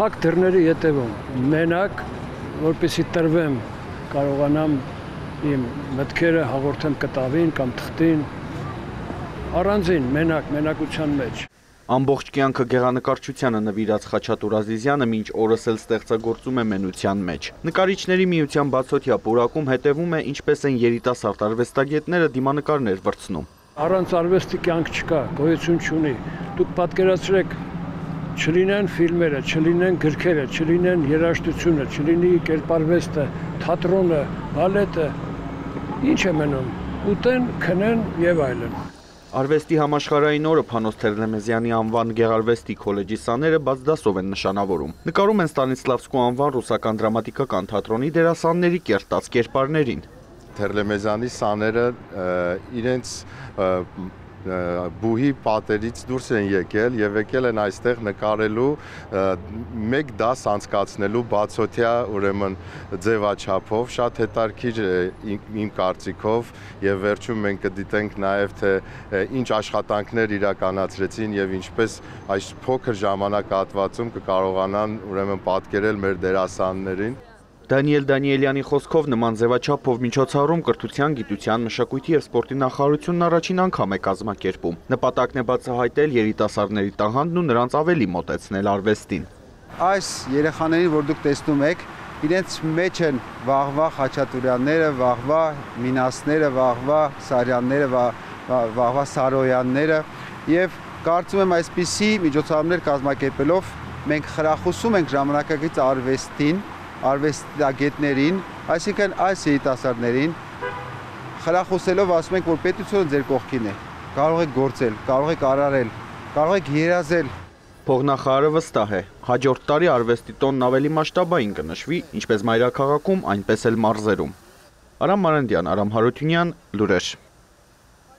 փակ դռների ետևում, մենակ, որպեսզի տրվեմ, կարողանամ իմ մտքերը հաղորդեմ կտավին կամ թղթին, առանձին, մենակության մեջ։ Ամբողջ կյանքը գեղանկարչությանը նվիրած Խաչատուր Ազիզյանը մինչ օրս էլ ստեղծագործում է մենության մեջ։ Նկարիչների միության բացօթյա պուրակում հետևում է ինչպես են երիտասարդ արվեստագետները դիմանկարներ վրձնում։ Առանց արվեստի կյանք չկա, գոյություն չունի։ Դուք պատկերացրեք, չլինեն ֆիլմերը, չլինեն գրքերը, չլինեն երաժշտությունը, չլինի կերպարվեստը, թատրոնը, բալետը, ինչ է մնում, ուտեն, քնեն եւ այլն։ Արվեստի համաշխարհային օրը Փանոս Թերլեմեզյանի անվան Գեղարվեստի քոլեջի սաները բաց դասով են նշանավորում։ Նկարում են Ստանիսլավսկու անվան ռուսական դրամատիկական թատրոնի դերասանների կերտած կերպարներին։ Թերլեմեզյանի սաները իրենց բուհի պատերից դուրս են եկել եւ եկել են այստեղ նկարելու մեկ դաս անցկացնելու բացօթյա ուրեմն ձևաչափով շատ հետաքրքիր իմ կարծիքով եւ վերջում մենք կդիտենք նաեւ թե ինչ աշխատանքներ իրականացրեցին եւ ինչպես այս փոքր ժամանակահատվածում կկարողանան ուրեմն պատկերել մեր դերասաններին։ Դանիել Դանիելյանի խոսքով նման ձևաչափով միջոցառում կրթության, գիտության, մշակույթի եւ սպորտի նախարարությունն առաջին անգամ է կազմակերպում։ Նպատակն է բացահայտել երիտասարդների տաղանդն ու նրանց ավելի մոտեցնել արվեստին։ Այս երեխաներին, որ դուք տեսնում եք, իրենց մեջ են վաղվա Խաչատուրյանները, վաղվա Մինասները, վաղվա Սարյանները, վաղվա Սարոյանները եւ կարծում եմ այսպիսի միջոցառումներ կազմակերպելով մենք խրախուսում ենք ժամանակակից արվեստին, արվեստագետներին, այսինքն այս երիտասարդներին խրախուսելով ասում ենք, որ պետությունը ձեր կողքին է, կարող եք գործել, կարող եք արարել, կարող եք երազել։ Փողնախարարը վստահ է, հաջորդ տարի արվեստի տոնն ավելի մասշտաբային կնշվի, ինչպես մայրաքաղաքում, այնպես էլ մարզերում։ Արամ Մարանդյան, Արամ Հարությունյան, լուրեր։